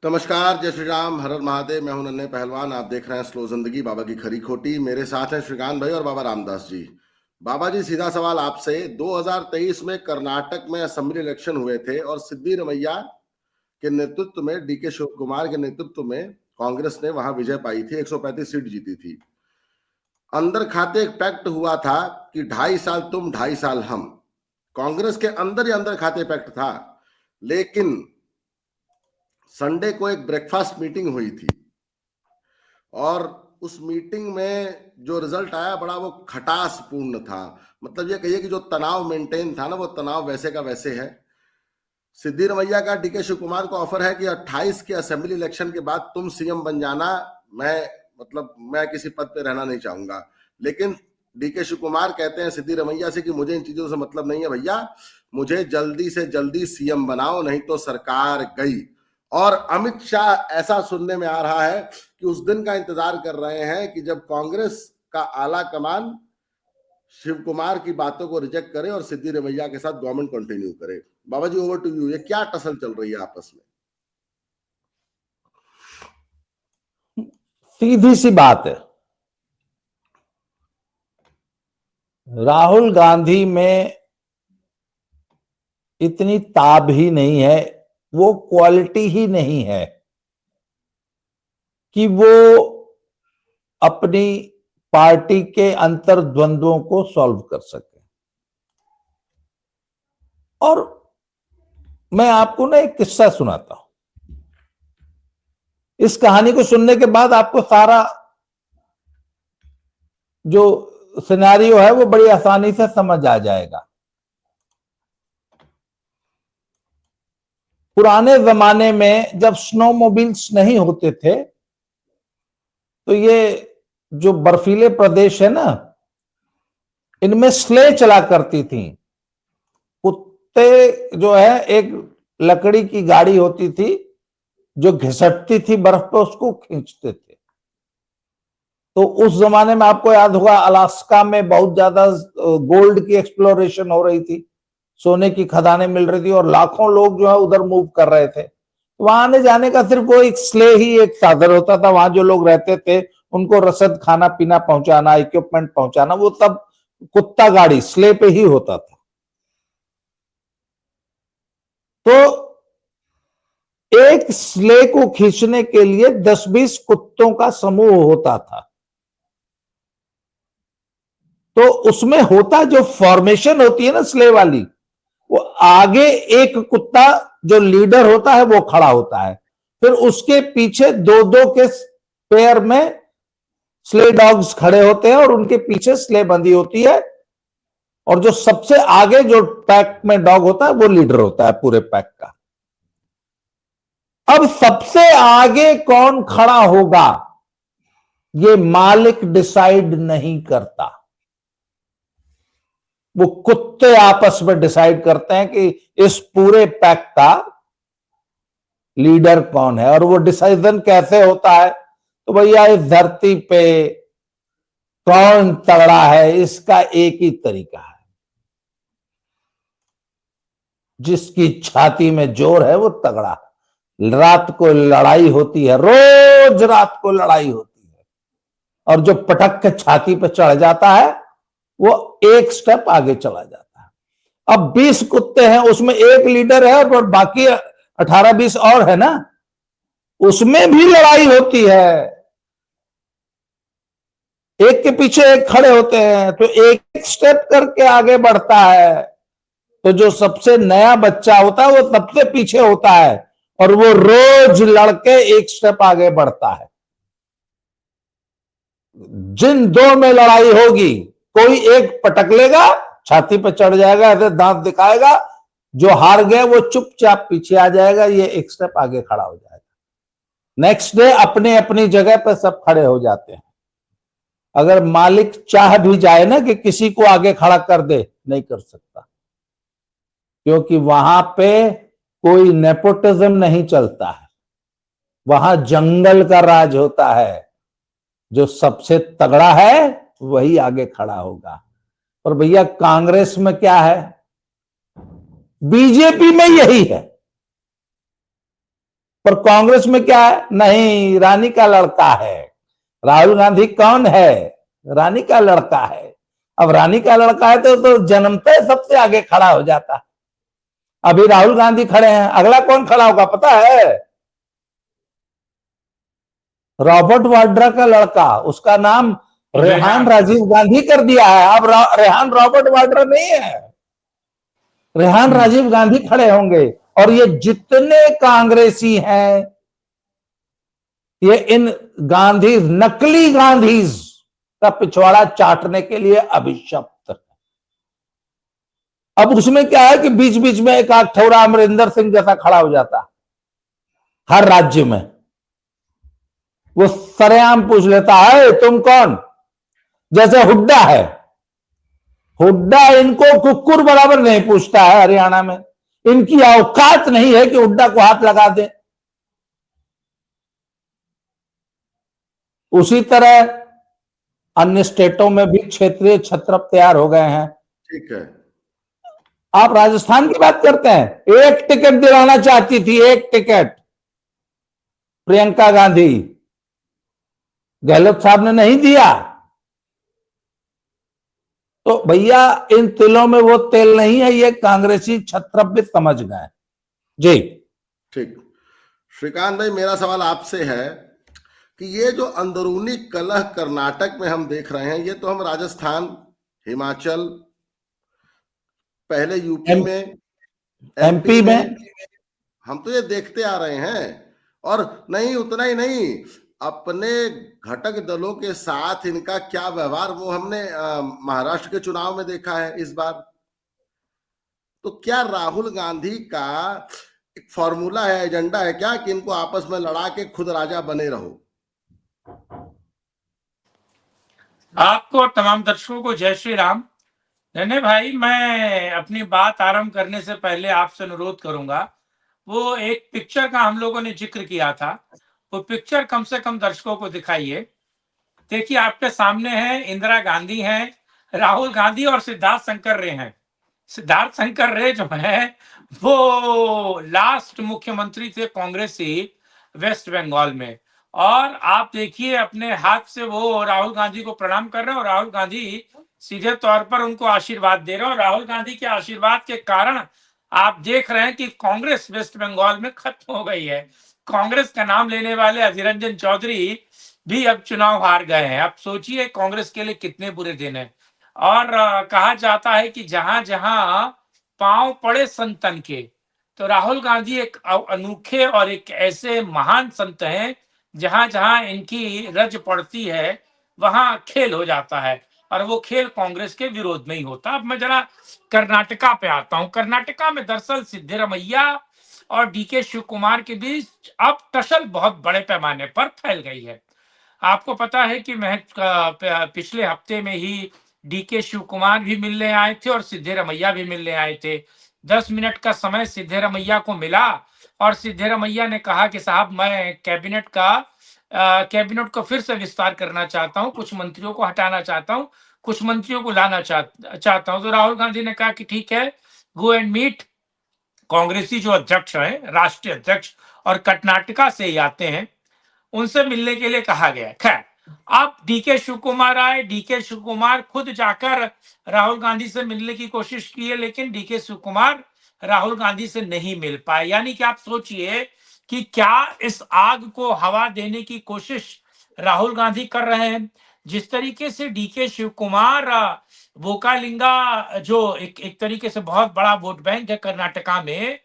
नमस्कार, जय श्री राम, हर हर महादेव। मैं हूं नन्हे पहलवान। आप देख रहे हैं स्लो जिंदगी, बाबा की खरी खोटी। मेरे साथ हैं श्रीकांत भाई और बाबा रामदास जी। बाबा जी, सीधा सवाल आपसे। 2023 में कर्नाटक में असेंबली इलेक्शन हुए थे और सिद्धिरमैया के नेतृत्व में, डीके शिव कुमार के नेतृत्व में कांग्रेस ने वहां विजय पाई थी, 135 सीट जीती थी। अंदर खाते एक पैक्ट हुआ था कि 2.5 साल तुम 2.5 साल हम। कांग्रेस के अंदर ही अंदर खाते पैक्ट था। लेकिन संडे को एक ब्रेकफास्ट मीटिंग हुई थी और उस मीटिंग में जो रिजल्ट आया, बड़ा वो खटास पूर्ण था। मतलब ये कहिए कि जो तनाव मेंटेन था ना, वो तनाव वैसे का वैसे है। सिद्धिरमैया का डीके शिव कुमार को ऑफर है कि 28 के असेंबली इलेक्शन के बाद तुम सीएम बन जाना। मैं किसी पद पे रहना नहीं चाहूंगा। लेकिन डीके शिव कुमार कहते हैं सिद्धिरमैया से कि मुझे इन चीजों से मतलब नहीं है भैया, मुझे जल्दी से जल्दी सीएम बनाओ, नहीं तो सरकार गई। और अमित शाह, ऐसा सुनने में आ रहा है कि उस दिन का इंतजार कर रहे हैं कि जब कांग्रेस का आला कमान शिव कुमार की बातों को रिजेक्ट करे और सिद्धिरमैया के साथ गवर्नमेंट कंटिन्यू करे। बाबा जी, ओवर टू यू। ये क्या टसल चल रही है आपस में? सीधी सी बात है, राहुल गांधी में इतनी ताब ही नहीं है, वो क्वालिटी ही नहीं है कि वो अपनी पार्टी के अंतर्द्वंद्वों को सॉल्व कर सके। और मैं आपको ना एक किस्सा सुनाता हूं। इस कहानी को सुनने के बाद आपको सारा जो सिनेरियो है वो बड़ी आसानी से समझ आ जाएगा। पुराने जमाने में जब स्नोमोबिल्स नहीं होते थे, तो ये जो बर्फीले प्रदेश है ना, इनमें स्ले चला करती थी। कुत्ते जो है, एक लकड़ी की गाड़ी होती थी जो घिसटती थी बर्फ पे, उसको खींचते थे। तो उस जमाने में आपको याद होगा, अलास्का में बहुत ज्यादा गोल्ड की एक्सप्लोरेशन हो रही थी, सोने की खदानें मिल रही थी और लाखों लोग जो है उधर मूव कर रहे थे। वहां आने जाने का सिर्फ वो एक स्ले ही एक साधन होता था। वहां जो लोग रहते थे उनको रसद, खाना पीना पहुंचाना, इक्विपमेंट पहुंचाना, वो सब कुत्ता गाड़ी स्ले पे ही होता था। तो एक स्ले को खींचने के लिए 10-20 कुत्तों का समूह होता था। तो उसमें होता, जो फॉर्मेशन होती है ना स्ले वाली, वो आगे एक कुत्ता जो लीडर होता है वो खड़ा होता है, फिर उसके पीछे दो दो के पेयर में स्ले डॉग्स खड़े होते हैं और उनके पीछे स्ले बंधी होती है। और जो सबसे आगे जो पैक में डॉग होता है वो लीडर होता है पूरे पैक का। अब सबसे आगे कौन खड़ा होगा ये मालिक डिसाइड नहीं करता, वो कुत्ते आपस में डिसाइड करते हैं कि इस पूरे पैक का लीडर कौन है। और वो डिसीजन कैसे होता है? तो भैया, इस धरती पे कौन तगड़ा है, इसका एक ही तरीका है, जिसकी छाती में जोर है वो तगड़ा है। रात को लड़ाई होती है, रोज रात को लड़ाई होती है, और जो पटक के छाती पे चढ़ जाता है वो एक स्टेप आगे चला जाता है। अब 20 कुत्ते हैं, उसमें एक लीडर है और बाकी 18-20 और है ना, उसमें भी लड़ाई होती है। एक के पीछे एक खड़े होते हैं तो एक स्टेप करके आगे बढ़ता है। तो जो सबसे नया बच्चा होता है वो सबसे पीछे होता है और वो रोज लड़के एक स्टेप आगे बढ़ता है। जिन दो में लड़ाई होगी, कोई एक पटक लेगा, छाती पे चढ़ जाएगा, ऐसे दांत दिखाएगा, जो हार गया वो चुपचाप पीछे आ जाएगा, ये एक स्टेप आगे खड़ा हो जाएगा। नेक्स्ट डे अपने अपनी जगह पे सब खड़े हो जाते हैं। अगर मालिक चाह भी जाए ना कि किसी को आगे खड़ा कर दे, नहीं कर सकता, क्योंकि वहां पे कोई नेपोटिज्म नहीं चलता है। वहां जंगल का राज होता है, जो सबसे तगड़ा है वही आगे खड़ा होगा। और भैया, कांग्रेस में क्या है, बीजेपी में यही है। पर कांग्रेस में क्या है, नहीं रानी का लड़का है। राहुल गांधी कौन है, रानी का लड़का है। अब रानी का लड़का है तो जन्मता है सबसे आगे खड़ा हो जाता है। अभी राहुल गांधी खड़े हैं, अगला कौन खड़ा होगा पता है, रॉबर्ट वाड्रा का लड़का, उसका नाम रेहान राजीव गांधी कर दिया है। अब रेहान रॉबर्ट वाड्रा नहीं है, रेहान राजीव गांधी खड़े होंगे। और ये जितने कांग्रेसी हैं, ये इन गांधी, नकली गांधी का पिछवाड़ा चाटने के लिए अभिशप्त है। अब उसमें क्या है कि बीच बीच में एक आध ठौरा अमरिंदर सिंह जैसा खड़ा हो जाता हर राज्य में। वो सरेआम पूछ लेता है तुम कौन, जैसे हुड्डा है, हुड्डा इनको कुकुर बराबर नहीं पूछता है हरियाणा में, इनकी औकात नहीं है कि हुड्डा को हाथ लगा दे। उसी तरह अन्य स्टेटों में भी क्षेत्रीय छत्रप तैयार हो गए हैं। ठीक है, आप राजस्थान की बात करते हैं, एक टिकट दिलाना चाहती थी, एक टिकट प्रियंका गांधी, गहलोत साहब ने नहीं दिया। तो भैया इन तिलों में वो तेल नहीं है, ये कांग्रेसी छत्रप भी समझ गए। जी ठीक। श्रीकांत भाई, मेरा सवाल आपसे है कि ये जो अंदरूनी कलह कर्नाटक में हम देख रहे हैं, ये तो हम राजस्थान, हिमाचल, पहले यूपी में, एमपी एमपी में में हम तो ये देखते आ रहे हैं। और नहीं, उतना ही नहीं, अपने घटक दलों के साथ इनका क्या व्यवहार वो हमने महाराष्ट्र के चुनाव में देखा है इस बार। तो क्या राहुल गांधी का एक फॉर्मूला है, एजेंडा है क्या कि इनको आपस में लड़ा के खुद राजा बने रहो? आपको और तमाम दर्शकों को जय श्री राम। धन्य भाई, मैं अपनी बात आरंभ करने से पहले आपसे अनुरोध करूंगा, वो एक पिक्चर का हम लोगों ने जिक्र किया था, वो पिक्चर कम से कम दर्शकों को दिखाइए। देखिए, आपके सामने है इंदिरा गांधी हैं, राहुल गांधी और सिद्धार्थ शंकर रे हैं। सिद्धार्थ शंकर रे जो है वो लास्ट मुख्यमंत्री थे कांग्रेसी वेस्ट बंगाल में। और आप देखिए अपने हाथ से वो राहुल गांधी को प्रणाम कर रहे हैं और राहुल गांधी सीधे तौर पर उनको आशीर्वाद दे रहे हैं। और राहुल गांधी के आशीर्वाद के कारण आप देख रहे हैं कि कांग्रेस वेस्ट बंगाल में खत्म हो गई है। कांग्रेस का नाम लेने वाले अधीर रंजन चौधरी भी अब चुनाव हार गए हैं। अब सोचिए कांग्रेस के लिए कितने बुरे दिन है। और कहा जाता है कि जहां जहां पांव पड़े संतन के, तो राहुल गांधी एक अनोखे और एक ऐसे महान संत हैं, जहां जहां इनकी रज पड़ती है वहां खेल हो जाता है। और वो खेल कांग्रेस के विरोध में ही होता। अब मैं जरा कर्नाटका पे आता हूं। कर्नाटका में दरअसल सिद्धरमैया और डीके शिव कुमार के बीच अब टसल बहुत बड़े पैमाने पर फैल गई है। आपको पता है कि मैं पिछले हफ्ते में ही डीके शिव कुमार भी मिलने आए थे और सिद्धरमैया भी मिलने आए थे। 10 मिनट का समय सिद्धरमैया को मिला और सिद्धरमैया ने कहा कि साहब, मैं कैबिनेट को फिर से विस्तार करना चाहता हूं, कुछ मंत्रियों को हटाना चाहता हूं, कुछ मंत्रियों को लाना चाहता हूं। तो राहुल गांधी ने कहा कि ठीक है, गो एंड मीट। कांग्रेसी जो अध्यक्ष है, राष्ट्रीय अध्यक्ष, और कर्नाटका से ही आते हैं, उनसे मिलने के लिए कहा गया। खैर, अब डीके शिव कुमार आए। डीके शिव कुमार खुद जाकर राहुल गांधी से मिलने की कोशिश की है, लेकिन डीके शिव कुमार राहुल गांधी से नहीं मिल पाए। यानी कि आप सोचिए कि क्या इस आग को हवा देने की कोशिश राहुल गांधी कर रहे हैं। जिस तरीके से डीके शिव कुमार वोकालिंगा, जो एक तरीके से बहुत बड़ा वोट बैंक है कर्नाटका में,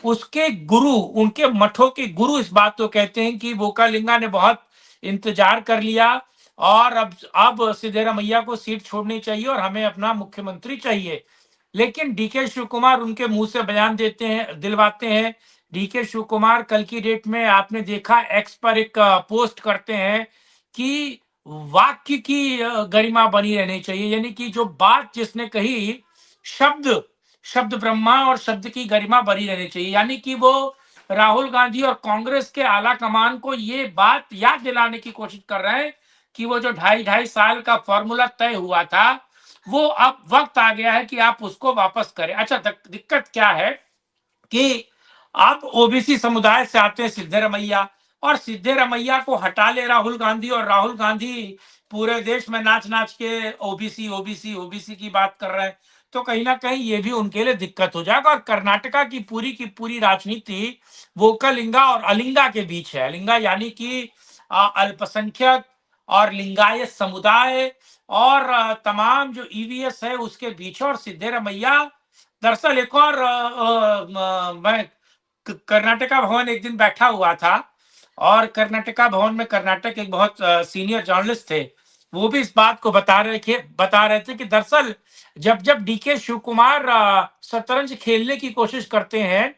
उसके गुरु, उनके मठों के गुरु इस बात को कहते हैं कि वोकालिंगा ने बहुत इंतजार कर लिया और अब सिद्धरमैया को सीट छोड़नी चाहिए और हमें अपना मुख्यमंत्री चाहिए। लेकिन डीके शिव कुमार उनके मुंह से बयान देते हैं, दिलवाते हैं। डीके शिव कुमार कल की डेट में आपने देखा एक्स पर एक पोस्ट करते हैं कि वाक्य की गरिमा बनी रहनी चाहिए। यानी कि जो बात जिसने कही, शब्द शब्द ब्रह्मा और शब्द की गरिमा बनी रहनी चाहिए। यानी कि वो राहुल गांधी और कांग्रेस के आला कमान को ये बात याद दिलाने की कोशिश कर रहे हैं कि वो जो 2.5 साल का फॉर्मूला तय हुआ था, वो अब वक्त आ गया है कि आप उसको वापस करें। अच्छा, दिक्कत क्या है कि अब ओबीसी समुदाय से आते हैं सिद्धरमैया, और सिद्धरमैया को हटा ले राहुल गांधी, और राहुल गांधी पूरे देश में नाच नाच के ओबीसी ओबीसी ओबीसी की बात कर रहे हैं। तो कहीं ना कहीं ये भी उनके लिए दिक्कत हो जाएगा। और कर्नाटका की पूरी राजनीति वोकलिंगा और अलिंगा के बीच है। अलिंगा यानी कि अल्पसंख्यक और लिंगायत समुदाय और तमाम जो ईवीएस है उसके बीच। और सिद्धरमैया दरअसल एक और मैं कर्नाटका भवन एक दिन बैठा हुआ था, और कर्नाटका भवन में कर्नाटक एक बहुत सीनियर जर्नलिस्ट थे, वो भी इस बात को बता रहे थे कि दरअसल जब जब डीके शिव कुमार शतरंज खेलने की कोशिश करते हैं,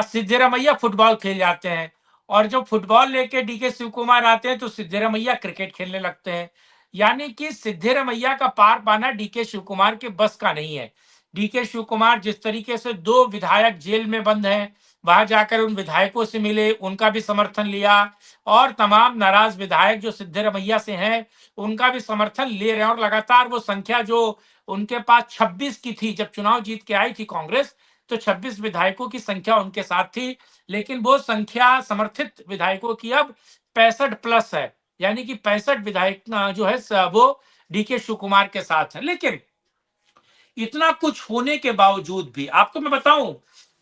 सिद्धरमैया फुटबॉल खेल जाते हैं, और जब फुटबॉल लेके डीके शिव कुमार आते हैं तो सिद्धरमैया क्रिकेट खेलने लगते हैं। यानी कि सिद्धरमैया का पार पाना डीके शिव कुमार के बस का नहीं है। डीके शिव कुमार जिस तरीके से 2 विधायक जेल में बंद हैं, वहां जाकर उन विधायकों से मिले, उनका भी समर्थन लिया, और तमाम नाराज विधायक जो सिद्धरमैया से हैं उनका भी समर्थन ले रहे हैं। और लगातार वो संख्या जो उनके पास 26 की थी जब चुनाव जीत के आई थी कांग्रेस, तो 26 विधायकों की संख्या उनके साथ थी, लेकिन वो संख्या समर्थित विधायकों की अब 65 प्लस है। यानी कि 65 विधायक जो है वो डीके शिव कुमार के साथ है। लेकिन इतना कुछ होने के बावजूद भी आपको मैं बताऊं,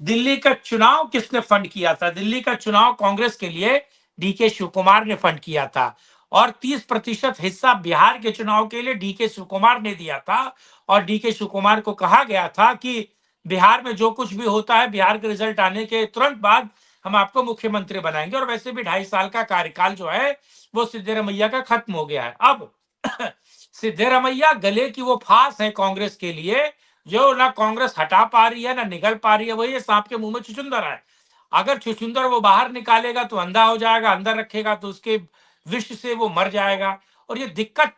दिल्ली का चुनाव किसने फंड किया था? दिल्ली का चुनाव कांग्रेस के लिए डीके शिव कुमार ने फंड किया था, और 30% हिस्सा बिहार के चुनाव के लिए डीके शिव कुमार ने दिया था। और डीके शिव कुमार को कहा गया था कि बिहार में जो कुछ भी होता है, बिहार के रिजल्ट आने के तुरंत बाद हम आपको मुख्यमंत्री बनाएंगे। और वैसे भी 2.5 साल का कार्यकाल जो है वो सिद्धरमैया का खत्म हो गया है। अब सिद्धरमैया गले की वो फांस है कांग्रेस के लिए, जो ना कांग्रेस हटा पा रही है ना निगल पा रही है। वही सांप के मुंह में छुछुंदर है। अगर छुछुंदर वो बाहर निकालेगा तो अंधा हो जाएगा, अंदर रखेगा तो उसके विष से वो मर जाएगा। और ये दिक्कत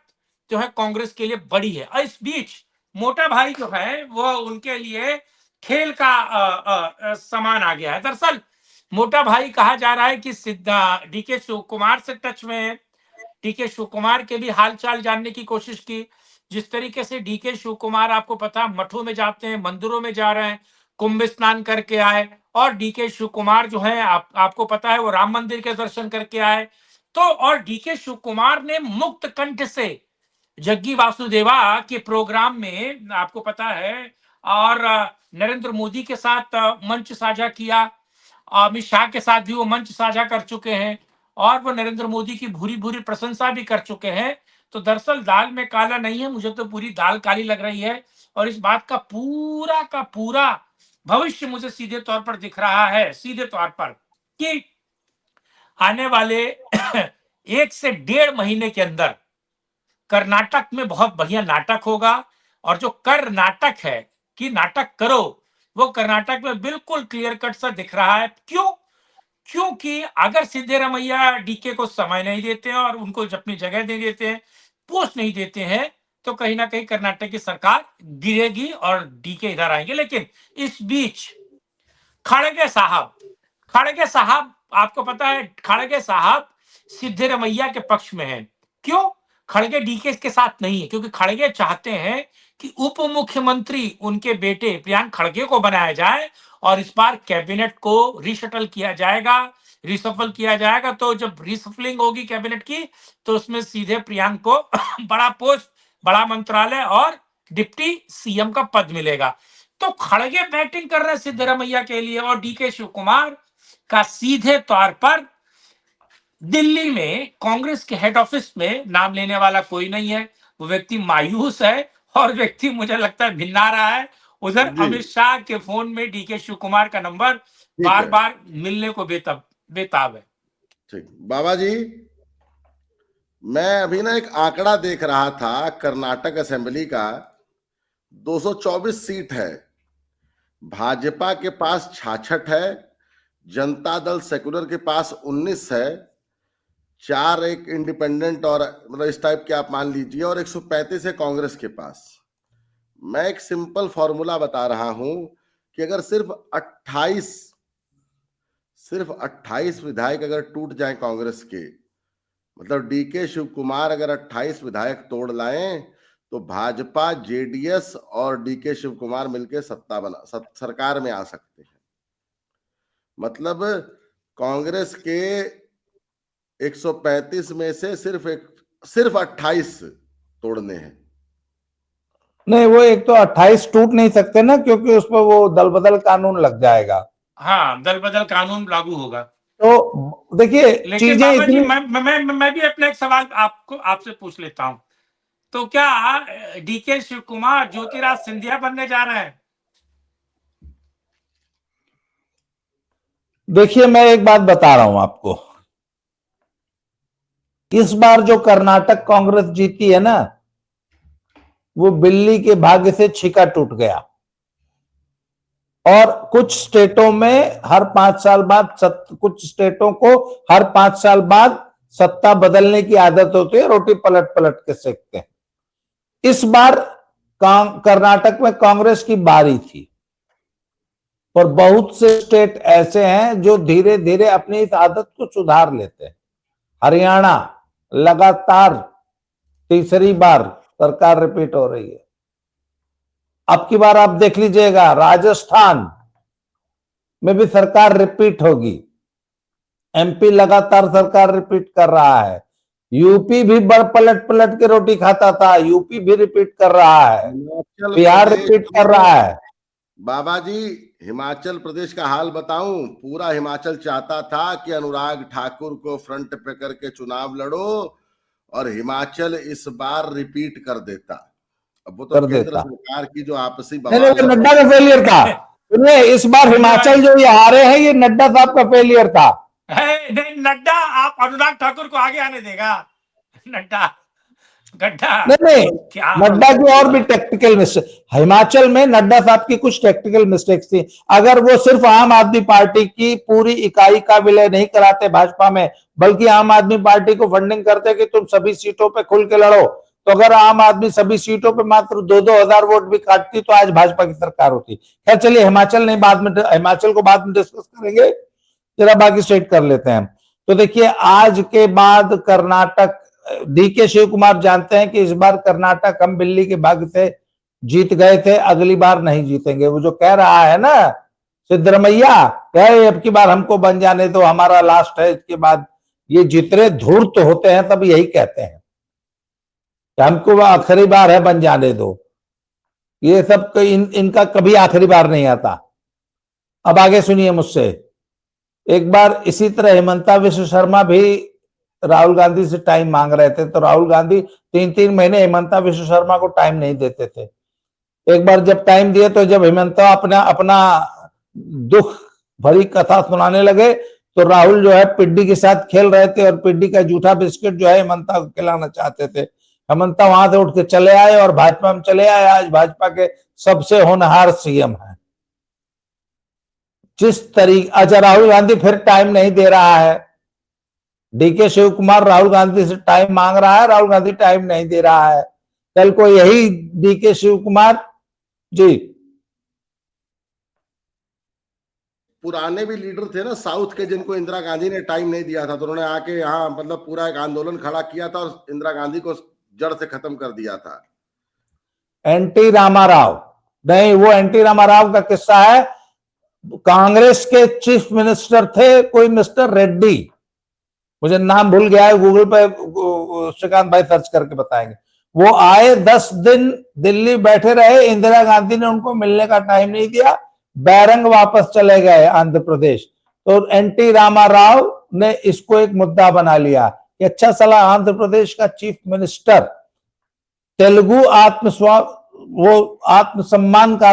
जो है कांग्रेस के लिए बड़ी है। और इस बीच मोटा भाई जो है वो उनके लिए खेल का सामान आ गया है। दरअसल मोटा भाई कहा जा रहा है कि डीके शिव कुमार से टच में है। डीके शिव कुमार के भी हालचाल जानने की कोशिश की। जिस तरीके से डीके शिव कुमार आपको पता मठों में जाते हैं, मंदिरों में जा रहे हैं, कुंभ स्नान करके आए, और डीके शिव कुमार जो है आपको पता है वो राम मंदिर के दर्शन करके आए। तो और डीके शिव कुमार ने मुक्त कंठ से जग्गी वासुदेवा के प्रोग्राम में आपको पता है, और नरेंद्र मोदी के साथ मंच साझा किया, अमित शाह के साथ भी वो मंच साझा कर चुके हैं, और वो नरेंद्र मोदी की भूरी भूरी प्रशंसा भी कर चुके हैं। तो दरअसल दाल में काला नहीं है, मुझे तो पूरी दाल काली लग रही है। और इस बात का पूरा भविष्य मुझे सीधे तौर पर दिख रहा है, सीधे तौर पर, कि आने वाले 1 से 1.5 महीने के अंदर कर्नाटक में बहुत बढ़िया नाटक होगा। और जो कर्नाटक है कि नाटक करो, वो कर्नाटक में बिल्कुल क्लियर कट सा दिख रहा है। क्यों? क्योंकि अगर सिद्धरमैया डीके को समय नहीं देते हैं और उनको अपनी जगह नहीं देते हैं, पोस्ट नहीं देते हैं, तो कहीं ना कहीं कर्नाटक की सरकार गिरेगी और डीके इधर आएंगे। लेकिन इस बीच खड़गे साहब आपको पता है, खड़गे साहब सिद्धरमैया के पक्ष में हैं। क्यों? खड़गे डीके के साथ नहीं है, क्योंकि खड़गे चाहते हैं कि उप मुख्यमंत्री उनके बेटे प्रियांक खड़गे को बनाया जाए, और इस बार कैबिनेट को रिशटल किया जाएगा, रिसफल किया जाएगा। तो जब रिसफलिंग होगी कैबिनेट की, तो उसमें सीधे प्रियांक को बड़ा पोस्ट, बड़ा मंत्रालय और डिप्टी सीएम का पद मिलेगा। तो खड़गे बैटिंग कर रहे हैं सिद्धरमैया के लिए, और डीके शिव कुमार का सीधे तौर पर दिल्ली में कांग्रेस के हेड ऑफिस में नाम लेने वाला कोई नहीं है। वो व्यक्ति मायूस है, और व्यक्ति मुझे लगता है भिन्ना रहा है। उधर जी अमित शाह के फोन में डीके शिव कुमार का नंबर ठीक बार है। बार मिलने को बेताब है। ठीक बाबा जी, मैं अभी ना एक आंकड़ा देख रहा था कर्नाटक असेंबली का। 224 सीट है, भाजपा के पास 66 है, जनता दल सेकुलर के पास 19 है, 4 एक इंडिपेंडेंट और मतलब इस टाइप के आप मान लीजिए, और 135 है कांग्रेस के पास। मैं एक सिंपल फॉर्मूला बता रहा हूं कि अगर सिर्फ 28 विधायक अगर टूट जाएं कांग्रेस के, मतलब डीके शिव कुमार अगर 28 विधायक तोड़ लाएं, तो भाजपा, जेडीएस और डीके शिव कुमार मिलकर सरकार में आ सकते हैं। मतलब कांग्रेस के 135 में से सिर्फ 28 तोड़ने हैं। नहीं, वो एक तो 28 टूट नहीं सकते ना, क्योंकि उस पर वो दल बदल कानून लग जाएगा। हाँ, दल बदल कानून लागू होगा। तो देखिए लेकिन चीजें बाबा जी, इतनी, मैं भी अपना एक सवाल आपसे पूछ लेता हूं। तो क्या डीके शिव कुमार ज्योतिराज सिंधिया बनने जा रहे हैं? देखिए मैं एक बात बता रहा हूं आपको, इस बार जो कर्नाटक कांग्रेस जीती है ना, वो बिल्ली के भाग्य से छिका टूट गया। और कुछ स्टेटों में हर 5 साल बाद कुछ स्टेटों को हर 5 साल बाद सत्ता बदलने की आदत होती है, रोटी पलट पलट के सेकते हैं। इस बार कर्नाटक में कांग्रेस की बारी थी, और बहुत से स्टेट ऐसे हैं जो धीरे धीरे अपनी इस आदत को सुधार लेते हैं। हरियाणा लगातार तीसरी बार सरकार रिपीट हो रही है। अब की बार आप देख लीजिएगा, राजस्थान में भी सरकार रिपीट होगी। एमपी लगातार सरकार रिपीट कर रहा है। यूपी भी बड़ पलट पलट के रोटी खाता था, यूपी भी रिपीट कर रहा है। हिमाचल बिहार प्रदेश रिपीट कर रहा है। बाबा जी, हिमाचल प्रदेश का हाल बताऊं, पूरा हिमाचल चाहता था कि अनुराग ठाकुर को फ्रंट पे करके चुनाव लड़ो और हिमाचल इस बार रिपीट कर देता। अब वो तो कर केंद्र देता। सरकार की जो आपसी नहीं नहीं, बवाल वो है। नड्डा का फेलियर था। सुनिए, इस बार हिमाचल जो ये हारे हैं, ये नड्डा साहब का फेलियर था। नहीं, नड्डा आप अनुराग ठाकुर को आगे आने देगा? नड्डा गड्ढा नहीं नहीं, क्या? नड्डा की और भी टेक्निकल मिस्टेक, हिमाचल में नड्डा साहब की कुछ टेक्निकल मिस्टेक्स थी। अगर वो सिर्फ आम आदमी पार्टी की पूरी इकाई का विलय नहीं कराते भाजपा में, बल्कि आम आदमी पार्टी को फंडिंग करते कि तुम सभी सीटों पे खुल के लड़ो, तो अगर आम आदमी सभी सीटों पे मात्र 2-2 हजार वोट भी काटती तो आज भाजपा की सरकार होती। खैर चलिए, हिमाचल नहीं, बाद में हिमाचल को बाद में डिस्कस करेंगे, जरा बाकी स्टेट कर लेते हैं। तो देखिए, आज के बाद कर्नाटक, डीके शिव कुमार जानते हैं कि इस बार कर्नाटक हम बिल्ली के भाग्य से जीत गए थे, अगली बार नहीं जीतेंगे। वो जो कह रहा है ना सिद्धरमैया, कहे अब की बार हमको बन जाने दो, हमारा लास्ट है, इसके बाद ये जितने धूर्त होते हैं तब यही कहते हैं कि हमको आखिरी बार है, बन जाने दो। ये सब इनका कभी आखिरी बार नहीं आता। अब आगे सुनिए मुझसे। एक बार इसी तरह हेमंता विश्व शर्मा भी राहुल गांधी से टाइम मांग रहे थे, तो राहुल गांधी 3-3 महीने हेमंता विश्व शर्मा को टाइम नहीं देते थे। एक बार जब टाइम दिए, तो जब हेमंता अपना अपना दुख भरी कथा सुनाने लगे, तो राहुल जो है पिड्डी के साथ खेल रहे थे, और पिड्डी का जूठा बिस्किट जो है हेमंता को खिलाना चाहते थे। हेमंता वहां से उठ के चले आए और भाजपा में चले आए। आज भाजपा के सबसे होनहार सीएम है। जिस तरीके, अच्छा राहुल गांधी फिर टाइम नहीं दे रहा है। डीके शिव कुमार राहुल गांधी से टाइम मांग रहा है, राहुल गांधी टाइम नहीं दे रहा है। कल को यही डीके शिव कुमार जी, पुराने भी लीडर थे ना साउथ के, जिनको इंदिरा गांधी ने टाइम नहीं दिया था, तो उन्होंने आके यहाँ मतलब पूरा एक आंदोलन खड़ा किया था और इंदिरा गांधी को जड़ से खत्म कर दिया था। एनटी रामाराव। नहीं, वो एनटी रामाराव का किस्सा है। कांग्रेस के चीफ मिनिस्टर थे कोई मिस्टर रेड्डी, मुझे नाम भूल गया है, गूगल पे श्रीकांत भाई सर्च करके बताएंगे। वो आए, 10 दिन दिल्ली बैठे रहे, इंदिरा गांधी ने उनको मिलने का टाइम नहीं दिया, बैरंग वापस चले गए आंध्र प्रदेश। तो एनटी रामाराव ने इसको एक मुद्दा बना लिया कि अच्छा सला आंध्र प्रदेश का चीफ मिनिस्टर तेलुगु वो आत्मसम्मान का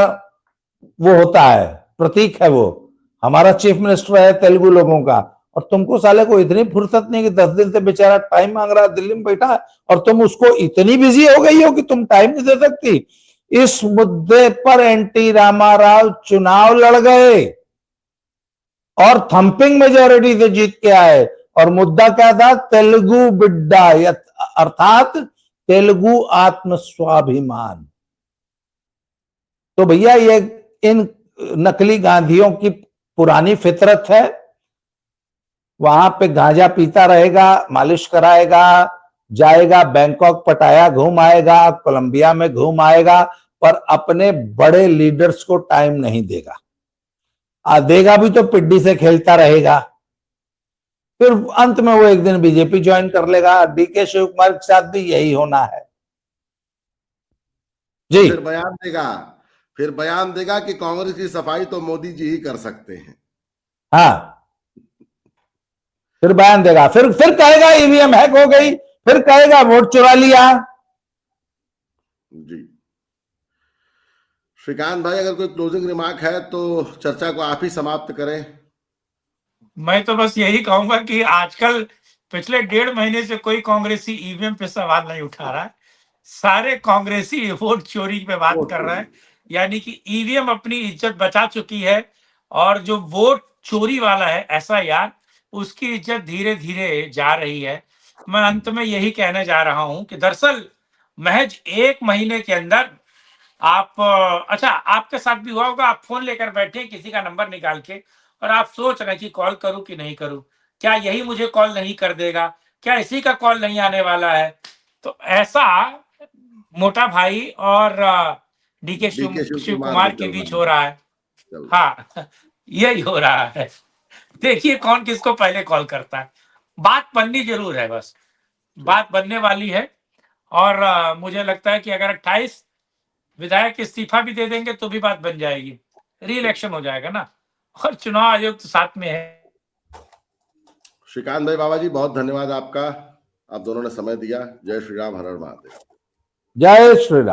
वो होता है, प्रतीक है वो, हमारा चीफ मिनिस्टर है तेलुगु लोगों का, और तुमको साले को इतनी फुर्सत नहीं कि 10 दिन से बेचारा टाइम मांग रहा है, दिल्ली में बैठा है, और तुम उसको इतनी बिजी हो गई हो कि तुम टाइम नहीं दे सकती। इस मुद्दे पर एनटी रामाराव चुनाव लड़ गए और थंपिंग मेजोरिटी से जीत के आए। और मुद्दा क्या था? तेलुगु बिड्डा, अर्थात तेलुगु आत्म स्वाभिमान। तो भैया, ये इन नकली गांधियों की पुरानी फितरत है। वहां पे गांजा पीता रहेगा, मालिश कराएगा, जाएगा बैंकॉक पटाया घूम आएगा, कोलंबिया में घूम आएगा, पर अपने बड़े लीडर्स को टाइम नहीं देगा। देगा भी तो पिड्डी से खेलता रहेगा, फिर अंत में वो एक दिन बीजेपी ज्वाइन कर लेगा। डीके शिव कुमार के साथ भी यही होना है जी। फिर बयान देगा कि कांग्रेस की सफाई तो मोदी जी ही कर सकते हैं। हाँ, फिर बयान देगा, फिर कहेगा ईवीएम हैक हो गई, फिर कहेगा वोट चुरा लिया। जी श्रीकांत भाई, अगर कोई क्लोजिंग रिमार्क है तो चर्चा को आप ही समाप्त करें। मैं तो बस यही कहूंगा कि आजकल पिछले 1.5 महीने से कोई कांग्रेसी ईवीएम पे सवाल नहीं उठा रहा है, सारे कांग्रेसी वोट चोरी पे बात कर रहे हैं। यानी कि ईवीएम अपनी इज्जत बचा चुकी है और जो वोट चोरी वाला है एसआईआर, उसकी इज्जत धीरे धीरे जा रही है। मैं अंत में यही कहने जा रहा हूं कि दरअसल महज 1 महीने के अंदर आप अच्छा, आपके साथ भी हुआ होगा, आप फोन लेकर बैठे हैं किसी का नंबर निकाल के और आप सोच रहे हैं कि कॉल करूं कि नहीं करूं, क्या यही मुझे कॉल नहीं कर देगा, क्या इसी का कॉल नहीं आने वाला है। तो ऐसा मोटा भाई और डीके शिव कुमार के बीच हो रहा है। हाँ, यही हो रहा है। देखिए कौन किसको पहले कॉल करता है। बात बननी जरूर है, बस बात बनने वाली है। और मुझे लगता है कि अगर 28 विधायक इस्तीफा भी दे देंगे तो भी बात बन जाएगी, री इलेक्शन हो जाएगा ना, और चुनाव आयोग तो साथ में है। श्रीकांत भाई, बाबा जी बहुत धन्यवाद आपका, आप दोनों ने समय दिया। जय श्री राम, हर हर महादेव। जय श्री राम।